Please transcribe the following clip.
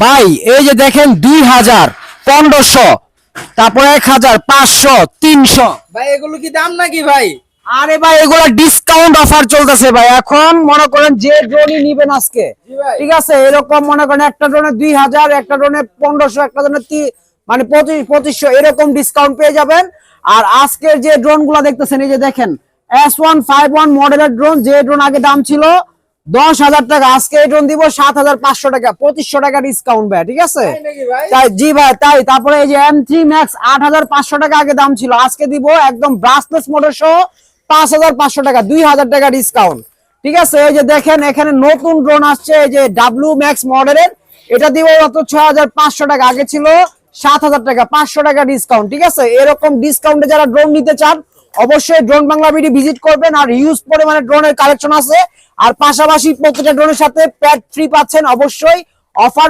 ভাই এই যে দেখেন 2000, 1500, তারপরে 1000, 500, 300। ভাই এগুলো কি দাম নাকি ভাই? আরে ভাই এগুলা ডিসকাউন্ট অফার চলতেছে ভাই। এখন মনে করেন যে ড্রোনই নিবেন আজকে, জি ভাই। ঠিক আছে, এরকম মনে করেন একটা ড্রোনে 2000, একটা ড্রোনে 1500, একটা ড্রোনে মানে 2500 এরকম ডিসকাউন্ট পেয়ে যাবেন। আর আজকের যে ড্রোন গুলা দেখতেছেন, এই যে দেখেন S151 মডেলের ড্রোন, যে ড্রোন আগে দাম ছিল 10,000 টাকা, আজকে এই ড্রোন দিব 7,500 টাকা, 2500 টাকা ডিসকাউন্ট ভাই, ঠিক আছে? তাই নাকি ভাই? তাই জি ভাই তাই। তারপরে এই যে M3 Max 8,500 টাকা আগে দাম ছিল, আজকে দিব একদম ব্রাসলেস মোটর সহ 5,500 টাকা, 2,000 টাকা ডিসকাউন্ট, ঠিক আছে? এই যে দেখেন এখানে নতুন ড্রোন আসছে, এই যে W Max মডেলের, এটা দিব মাত্র 6,500 টাকা, আগে ছিল 7,000 টাকা, 500 টাকা ডিসকাউন্ট, ঠিক আছে? এরকম ডিসকাউন্টে যারা ড্রোন নিতে চান অবশ্যই ড্রোন বাংলা ভিডিও ভিজিট করবেন। আর হিউজ পরিমাণে ড্রোনের কালেকশন আছে, আর পাশাপাশি প্রত্যেকটা ড্রোনের সাথে প্যাড ফ্রি পাচ্ছেন অবশ্যই অফার।